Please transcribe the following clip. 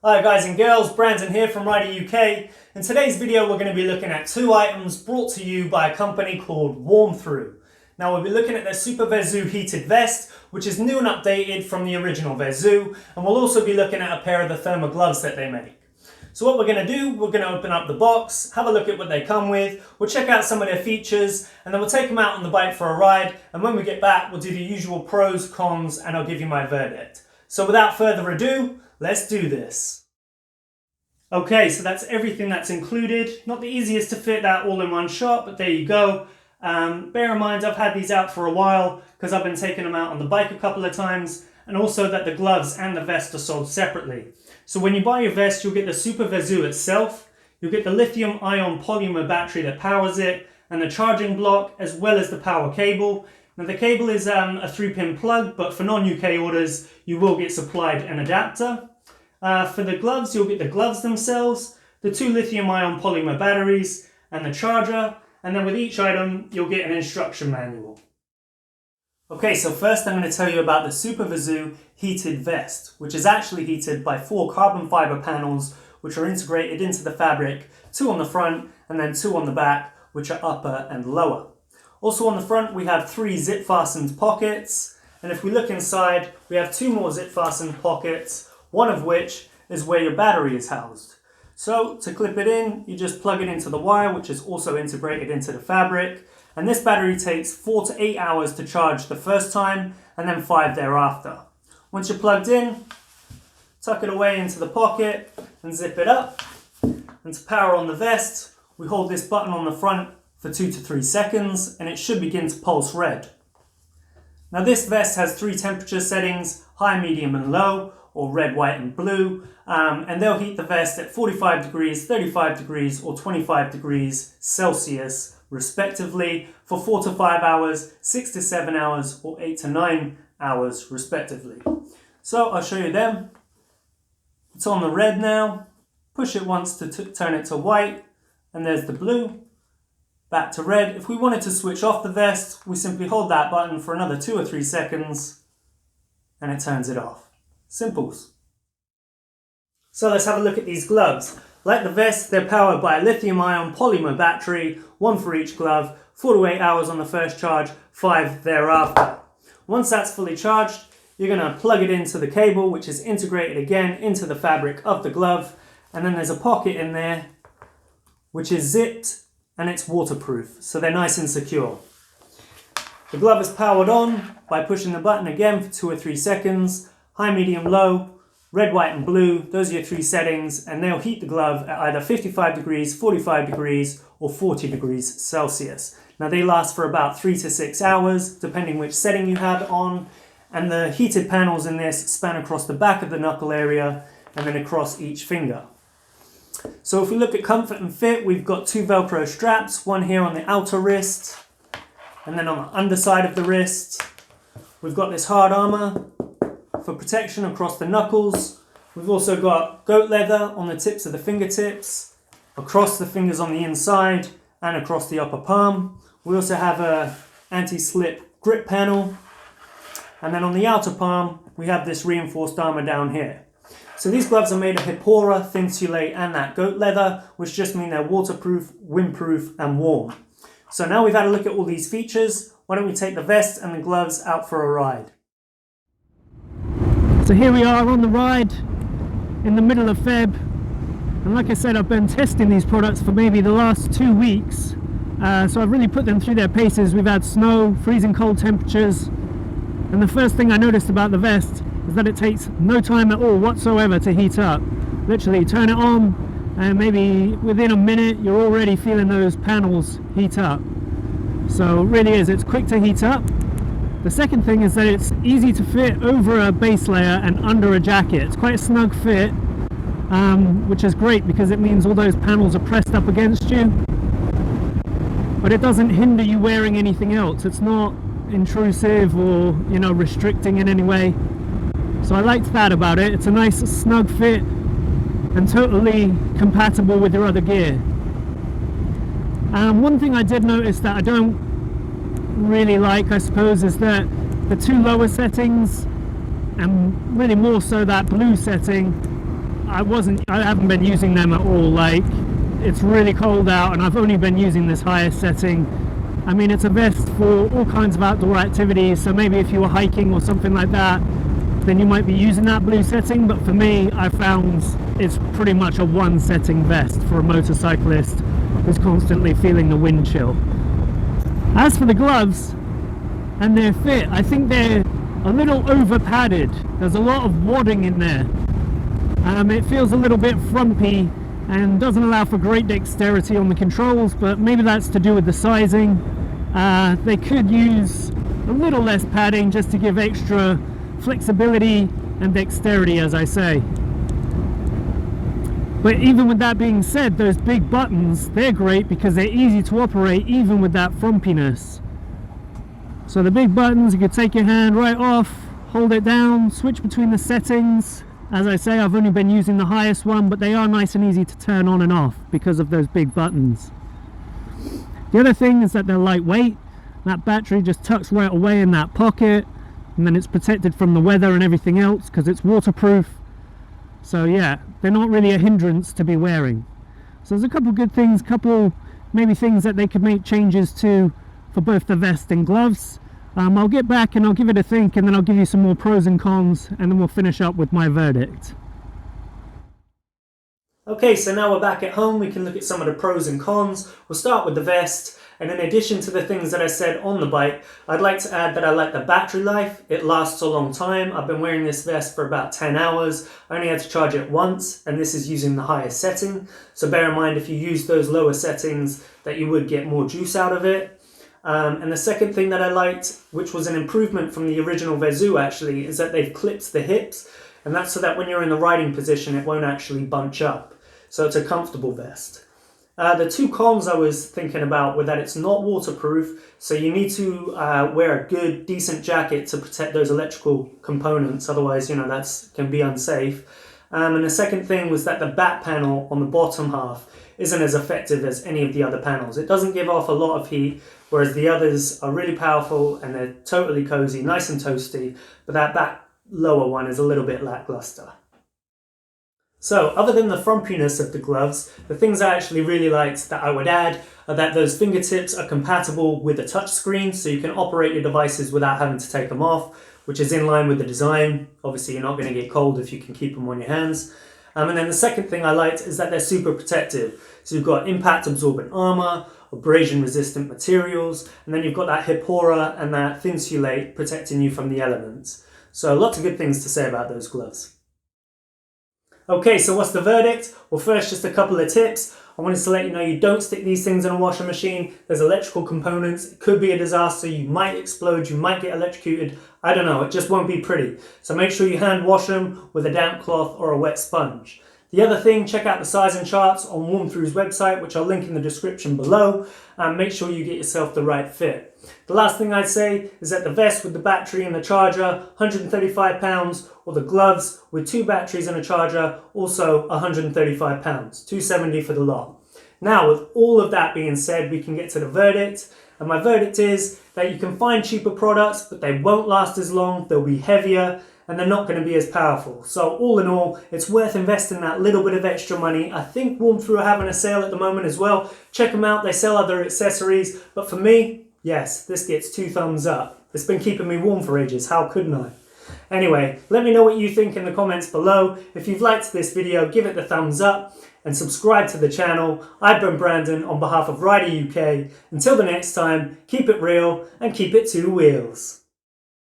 Hi guys and girls, Brandon here from Rider UK. In today's video we're going to be looking at two items brought to you by a company called WarmThru. Now we'll be looking at their SuperVezzoo Heated Vest, which is new and updated from the original Vezzoo, and we'll also be looking at a pair of the Thermo Gloves that they make. So what we're going to do, we're going to open up the box, have a look at what they come with, we'll check out some of their features, and then we'll take them out on the bike for a ride, and when we get back we'll do the usual pros, cons, and I'll give you my verdict. So without further ado, let's do this. Okay, so that's everything that's included. Not the easiest to fit that all in one shot, but there you go. Bear in mind I've had these out for a while because I've been taking them out on the bike a couple of times, and also that the gloves and the vest are sold separately. So when you buy your vest, you'll get the SuperVezzoo itself, you'll get the lithium-ion polymer battery that powers it, and the charging block, as well as the power cable. Now the cable is a 3-pin plug, but for non-UK orders, you will get supplied an adapter. For the gloves, you'll get the gloves themselves, the two lithium-ion polymer batteries, and the charger, and then with each item, you'll get an instruction manual. Okay, so first I'm going to tell you about the SuperVezzoo Heated Vest, which is actually heated by 4 carbon fiber panels, which are integrated into the fabric, 2 on the front, and then 2 on the back, which are upper and lower. Also on the front, we have 3 zip-fastened pockets, and if we look inside, we have 2 more zip-fastened pockets, one of which is where your battery is housed. So to clip it in, you just plug it into the wire, which is also integrated into the fabric. And this battery takes 4 to 8 hours to charge the first time, and then 5 thereafter. Once you're plugged in, tuck it away into the pocket and zip it up. And to power on the vest, we hold this button on the front for 2 to 3 seconds, and it should begin to pulse red. Now this vest has 3 temperature settings, high, medium and low, or red, white and blue, and they'll heat the vest at 45 degrees, 35 degrees or 25 degrees Celsius respectively for 4 to 5 hours, 6 to 7 hours or 8 to 9 hours respectively. So I'll show you them. It's on the red now, push it once to turn it to white, and there's the blue, back to red. If we wanted to switch off the vest, we simply hold that button for another 2 or 3 seconds and it turns it off. Simples. So let's have a look at these gloves. Like the vest, they're powered by a lithium-ion polymer battery, 1 for each glove, 4 to 8 hours on the first charge, 5 thereafter. Once that's fully charged, you're going to plug it into the cable, which is integrated again into the fabric of the glove, and then there's a pocket in there which is zipped and it's waterproof, so they're nice and secure. The glove is powered on by pushing the button again for 2 or 3 seconds. High, medium, low, red, white and blue, those are your 3 settings, and they'll heat the glove at either 55 degrees, 45 degrees or 40 degrees Celsius. Now they last for about 3 to 6 hours, depending which setting you have it on, and the heated panels in this span across the back of the knuckle area and then across each finger. So if we look at comfort and fit, we've got 2 Velcro straps, one here on the outer wrist and then on the underside of the wrist. We've got this hard armor for protection across the knuckles. We've also got goat leather on the tips of the fingertips, across the fingers on the inside and across the upper palm. We also have a anti-slip grip panel, and then on the outer palm we have this reinforced armor down here. So these gloves are made of Hipora, Thinsulate and that goat leather, which just mean they're waterproof, windproof and warm. So now we've had a look at all these features, why don't we take the vest and the gloves out for a ride. So here we are on the ride in the middle of Feb, and like I said, I've been testing these products for maybe the last 2 weeks, so I've really put them through their paces. We've had snow, freezing cold temperatures, and the first thing I noticed about the vest is that it takes no time at all whatsoever to heat up. Literally turn it on and maybe within a minute you're already feeling those panels heat up. So it really is, it's quick to heat up. The second thing is that it's easy to fit over a base layer and under a jacket. It's quite a snug fit, which is great because it means all those panels are pressed up against you, but it doesn't hinder you wearing anything else. It's not intrusive or, restricting in any way. So I liked that about it. It's a nice snug fit and totally compatible with your other gear. One thing I did notice that I don't really like, I suppose, is that the 2 lower settings, and really more so that blue setting, I haven't been using them at all. Like, it's really cold out and I've only been using this highest setting. I mean, it's a vest for all kinds of outdoor activities, so maybe if you were hiking or something like that, then you might be using that blue setting, but for me, I found it's pretty much a one setting vest for a motorcyclist who's constantly feeling the wind chill. As for the gloves and their fit, I think they're a little over padded. There's a lot of wadding in there. It feels a little bit frumpy and doesn't allow for great dexterity on the controls, but maybe that's to do with the sizing. They could use a little less padding just to give extra flexibility and dexterity, as I say. But even with that being said, those big buttons, they're great because they're easy to operate even with that frumpiness. So the big buttons, you could take your hand right off, hold it down, switch between the settings. As I say, I've only been using the highest one, but they are nice and easy to turn on and off because of those big buttons. The other thing is that they're lightweight. That battery just tucks right away in that pocket, and then it's protected from the weather and everything else because it's waterproof. So yeah, they're not really a hindrance to be wearing. So there's a couple good things, maybe things that they could make changes to for both the vest and gloves. I'll get back and I'll give it a think, and then I'll give you some more pros and cons, and then we'll finish up with my verdict. Okay, so now we're back at home, we can look at some of the pros and cons. We'll start with the vest, and in addition to the things that I said on the bike, I'd like to add that I like the battery life. It lasts a long time. I've been wearing this vest for about 10 hours. I only had to charge it once, and this is using the highest setting. So bear in mind, if you use those lower settings, that you would get more juice out of it. And the second thing that I liked, which was an improvement from the original Vezzoo actually, is that they've clipped the hips, and that's so that when you're in the riding position, it won't actually bunch up. So it's a comfortable vest. The two cons I was thinking about were that it's not waterproof, so you need to wear a good, decent jacket to protect those electrical components, otherwise, that can be unsafe. And the second thing was that the back panel on the bottom half isn't as effective as any of the other panels. It doesn't give off a lot of heat, whereas the others are really powerful and they're totally cozy, nice and toasty, but that back lower one is a little bit lackluster. So, other than the frumpiness of the gloves, the things I actually really liked that I would add are that those fingertips are compatible with a touchscreen, so you can operate your devices without having to take them off, which is in line with the design. Obviously, you're not going to get cold if you can keep them on your hands. And then the second thing I liked is that they're super protective. So you've got impact-absorbent armor, abrasion-resistant materials, and then you've got that Hipora and that Thinsulate protecting you from the elements. So lots of good things to say about those gloves. Okay, so what's the verdict? Well, first, just a couple of tips. I wanted to let you know you don't stick these things in a washing machine. There's electrical components. It could be a disaster. You might explode. You might get electrocuted. I don't know. It just won't be pretty. So make sure you hand wash them with a damp cloth or a wet sponge. The other thing, check out the sizing charts on WarmThru's website, which I'll link in the description below, and make sure you get yourself the right fit. The last thing I'd say is that the vest with the battery and the charger, £135, or the gloves with 2 batteries and a charger, also £135, £270 for the lot. Now, with all of that being said, we can get to the verdict, and my verdict is that you can find cheaper products, but they won't last as long, they'll be heavier, and they're not going to be as powerful. So all in all, it's worth investing that little bit of extra money. I think WarmThru are having a sale at the moment as well. Check them out, they sell other accessories. But for me, yes, this gets 2 thumbs up. It's been keeping me warm for ages, how couldn't I? Anyway, let me know what you think in the comments below. If you've liked this video, give it the thumbs up and subscribe to the channel. I've been Brandon on behalf of Rider UK. Until the next time, keep it real and keep it 2 wheels.